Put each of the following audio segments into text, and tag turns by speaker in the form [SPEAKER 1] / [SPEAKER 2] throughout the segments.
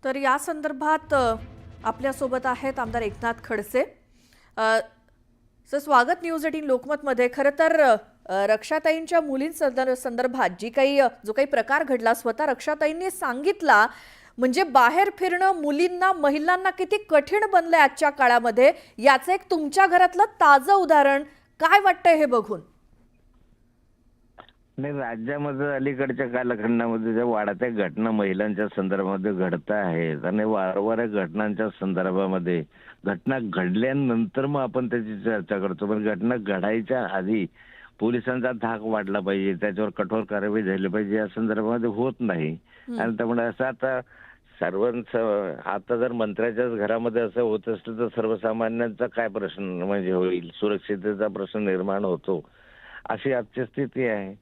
[SPEAKER 1] तर या संदर्भात आपल्यासोबत आहेत आमदार एकनाथ खडसे. स्वागत न्यूज 18 लोकमतमध्ये. खरं तर रक्षाताईंच्या मुलींसंदर्भात जो काही प्रकार घडला स्वतः रक्षाताईंनी सांगितला, म्हणजे बाहेर फिरणं मुलींना महिलांना किती कठीण बनलंय आजच्या काळामध्ये. याचं एक तुमच्या घरातलं ताजं उदाहरण. काय वाटतंय हे बघून?
[SPEAKER 2] नाही, राज्यामध्ये अलीकडच्या कालखंडामध्ये ज्या वाढत्या घटना महिलांच्या संदर्भामध्ये घडत आहेत आणि वारंवार घटनांच्या संदर्भामध्ये घटना घडल्यानंतर मग आपण त्याची चर्चा करतो, पण घटना घडायच्या आधी पोलिसांचा धाक वाढला पाहिजे, त्याच्यावर कठोर कारवाई झाली पाहिजे, या संदर्भामध्ये होत नाही. आणि त्यामुळे असं आता सर्वांचं आता जर मंत्र्याच्याच घरामध्ये असं होत असलं तर सर्वसामान्यांचा काय प्रश्न म्हणजे होईल, सुरक्षिततेचा प्रश्न निर्माण होतो, अशी आजची स्थिती आहे.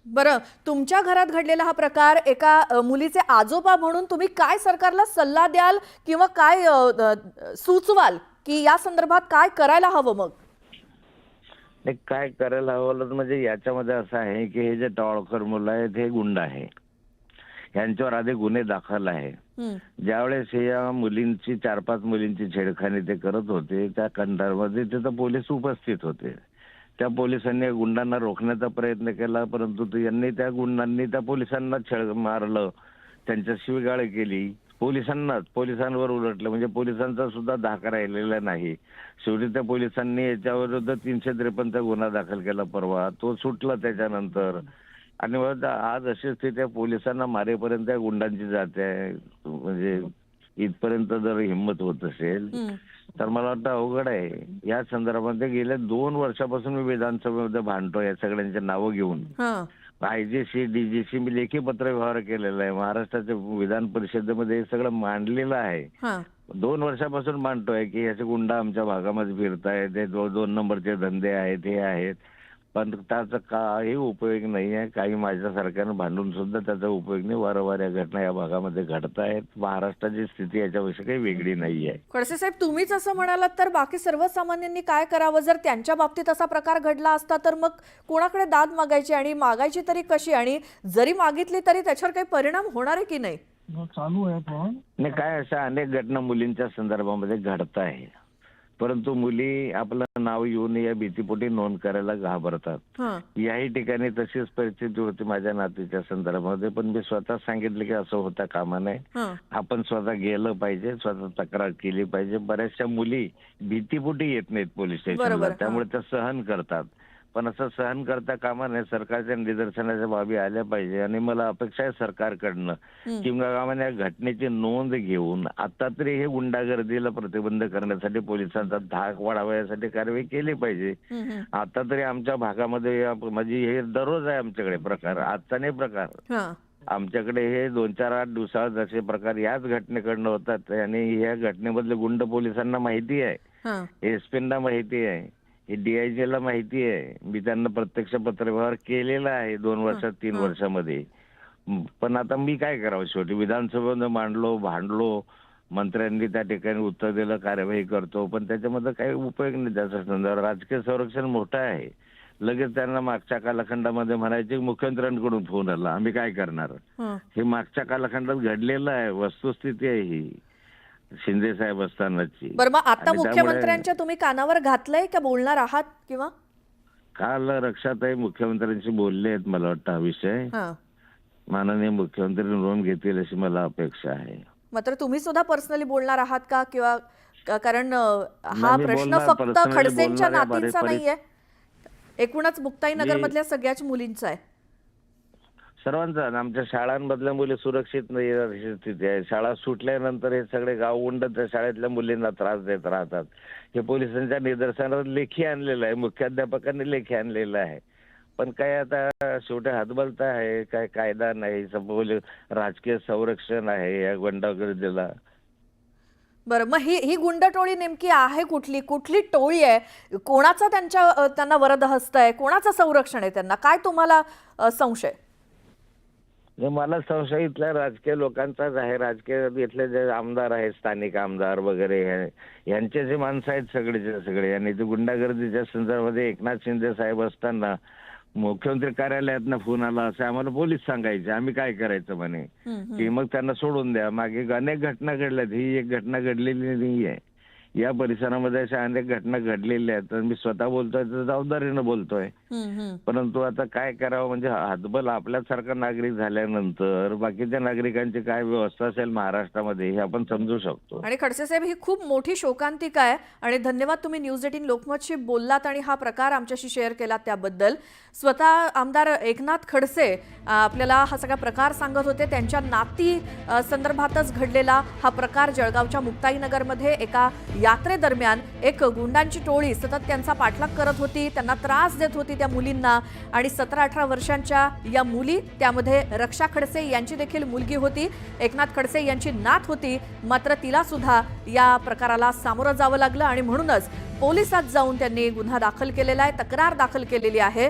[SPEAKER 1] बरं, तुमच्या घरात घडलेला हा प्रकार, एका मुलीचे आजोबा म्हणून तुम्ही काय सरकारला सल्ला द्याल किंवा काय सुचवाल की या संदर्भात काय करायला हवं? मग
[SPEAKER 2] काय करायला हवं म्हणजे याच्यामध्ये असं आहे की हे जे टॉळकर मुलं आहेत हे गुंड आहे, यांच्यावर आधी गुन्हे दाखल आहे. ज्यावेळेस या मुलींची 4-5 मुलींची छेडखानी ते करत होते त्या खंडामध्ये तिथं पोलीस उपस्थित होते. त्या पोलिसांनी गुंडांना रोखण्याचा प्रयत्न केला, परंतु त्या गुंडांनी त्या पोलिसांना छेड मारलं, त्यांच्या शिवीगाळ केली, पोलिसांवर उलटलं. म्हणजे पोलिसांचा सुद्धा धाक राहिलेला नाही. शेवटी त्या पोलिसांनी याच्याविरुद्ध 353 गुन्हा दाखल केला परवा, तो सुटला त्याच्यानंतर. आणि आज अशी स्थिती पोलिसांना मारेपर्यंत त्या गुंडांची जाते. म्हणजे इथपर्यंत जर हिंमत होत असेल तर मला वाटतं अवघड आहे. या संदर्भामध्ये गेल्या 2 वर्षापासून मी विधानसभेमध्ये भांडतो या सगळ्यांची नावं घेऊन. आयजीसी डीजीसी मी लेखी पत्र व्यवहार केलेला आहे, महाराष्ट्राच्या विधान परिषदेमध्ये हे सगळं मांडलेलं आहे. 2 वर्षापासून मांडतोय की याचे गुंडा आमच्या भागामध्ये फिरतायत, हे 2 नंबरचे धंदे आहेत, हे आहेत, पण त्याचा काही उपयोग नाही आहे. काही माझ्या सरकारनं भांडून सुद्धा त्याचा उपयोग नाही. वारंवार या घटना या भागामध्ये घडत आहेत. महाराष्ट्राची स्थिती याच्याविषयी काही वेगळी नाही आहे.
[SPEAKER 1] खडसे साहेब, तुम्हीच असं म्हणालात तर बाकी सर्वसामान्यांनी काय करावं? जर त्यांच्या बाबतीत असा प्रकार घडला असता तर मग कोणाकडे दाद मागायची, आणि मागायची तरी कशी, आणि जरी मागितली तरी त्याच्यावर काही परिणाम होणार आहे की नाही?
[SPEAKER 2] चालू आहे पण नाही, काय अशा अनेक घटना मुलींच्या संदर्भामध्ये घडत आहे, परंतु मुली आपलं नाव येऊन या भीतीपोटी नोंद करायला घाबरतात. याही ठिकाणी तशीच परिस्थिती होती माझ्या नातीच्या संदर्भामध्ये, पण मी स्वतः सांगितलं की असं होता कामा नये. आपण स्वतः गेलं पाहिजे, स्वतः तक्रार केली पाहिजे. बऱ्याचशा मुली भीतीपोटी येत नाहीत पोलीस स्टेशनला, त्यामुळे त्या सहन करतात. पण असं सहन करता कामा नये. सरकारच्या निदर्शनाच्या बाबी आल्या पाहिजे. आणि मला अपेक्षा आहे सरकारकडनं किंवा या घटनेची नोंद घेऊन आता तरी हे गुंडागर्दीला प्रतिबंध करण्यासाठी पोलिसांचा धाक वाढावा, यासाठी कारवाई केली पाहिजे. आता तरी आमच्या भागामध्ये म्हणजे हे दररोज आहे आमच्याकडे प्रकार, आजचा नाही प्रकार. आमच्याकडे हे 2-4-8 दिवसात जसे प्रकार याच घटनेकडनं होतात. आणि या घटनेमधले गुंड पोलिसांना माहिती आहे, एसपींना माहिती आहे, डीआयजीला माहिती आहे. मी त्यांना प्रत्यक्ष पत्रव्यवहार केलेला आहे 2 वर्षात 3 वर्षामध्ये. पण आता मी काय करावं? शेवटी विधानसभेमध्ये मांडलो, भांडलो, मंत्र्यांनी त्या ठिकाणी उत्तर दिलं, कार्यवाही करतो, पण त्याच्यामध्ये काही उपयोग नाही. त्याच्या संदर्भात राजकीय संरक्षण मोठं आहे. लगेच त्यांना मागच्या कालखंडामध्ये म्हणायचे मुख्यमंत्र्यांकडून फोन आला, आम्ही काय करणार? हे मागच्या कालखंडात घडलेलं आहे, वस्तुस्थिती आहे ही शिंदे साहेब असतानाची.
[SPEAKER 1] बरं, मग आता मुख्यमंत्र्यांच्या तुम्ही कानावर घातलंय का बोलणार आहात? किंवा
[SPEAKER 2] काल रक्षाताई मुख्यमंत्र्यांशी बोलले आहेत, मला वाटतं हा विषय माननीय मुख्यमंत्री नोंद घेतील अशी मला अपेक्षा आहे.
[SPEAKER 1] मात्र तुम्ही सुद्धा पर्सनली बोलणार आहात का? किंवा कारण हा प्रश्न फक्त खडसेंच्या नातींचा नाहीये, एकूणच मुक्ताईनगर मधल्या सगळ्याच मुलींचा आहे,
[SPEAKER 2] सर्वांचा. आमच्या शाळांमधल्या मुली सुरक्षित नाही अशी स्थिती आहे. शाळा सुटल्यानंतर हे सगळे गावगुंड त्या शाळेतल्या मुलींना त्रास देत राहतात. हे पोलिसांच्या निदर्शनावर लेखी आणलेलं आहे, मुख्याध्यापकांनी लेखी आणलेलं आहे. पण काय आता शेवटी हतबलता आहे, काय कायदा नाही, राजकीय संरक्षण आहे या गुंडागर्दीला.
[SPEAKER 1] बरं, मग ही गुंडटोळी नेमकी आहे कुठली? कुठली टोळी आहे? कोणाचा त्यांना वरदहस्त आहे? कोणाचं संरक्षण आहे त्यांना? काय तुम्हाला संशय?
[SPEAKER 2] मला संशय इथल्या राजकीय लोकांचाच आहे. राजकीय इथले जे आमदार आहेत, स्थानिक आमदार वगैरे, यांचे जे माणसं आहेत सगळेचे सगळे. आणि ते गुंडागर्दीच्या संदर्भामध्ये एकनाथ शिंदे साहेब असताना मुख्यमंत्री कार्यालयातनं फोन आला असं आम्हाला पोलीस सांगायचे, आम्ही काय करायचं म्हणे की मग त्यांना सोडून द्या. मागे अनेक घटना घडल्यात, ही एक घटना घडलेली नाही आहे. या परिसरामध्ये अशा अनेक घटना घडलेल्या आहेत. तर मी स्वतः बोलतोय तर जबाबदारीनं बोलतोय. परंतु आता काय करावं, म्हणजे हातबल आपल्यासारखा नागरिक झाल्यानंतर बाकीच्या नागरिकांची काय व्यवस्था असेल महाराष्ट्रामध्ये हे आपण समजू शकतो.
[SPEAKER 1] आणि खडसे साहेब, ही खूप मोठी शोकांतिका आहे आणि धन्यवाद तुम्ही न्यूज 18 लोकमतशी बोललात आणि हा प्रकार आमच्याशी शेअर केलात त्याबद्दल. स्वतः आमदार एकनाथ खडसे आपल्याला हा सगळा प्रकार सांगत होते. त्यांच्या नाती संदर्भातच घडलेला हा प्रकार जळगावच्या मुक्ताईनगरमध्ये एका यात्रेदरम्यान एक गुंडांची टोळी सतत त्यांचा पाठलाग करत होती, त्यांना त्रास देत होती त्या मुलींना. आणि 17-18 वर्षांच्या या मुली, त्यामध्ये रक्षा खडसे यांची देखील मुलगी होती, एकनाथ खडसे यांची नात होती. मात्र तिला सुद्धा या प्रकाराला सामोरं जावं लागलं आणि म्हणूनच पोलिसात जाऊन त्यांनी गुन्हा दाखल केलेला आहे, तक्रार दाखल केलेली आहे.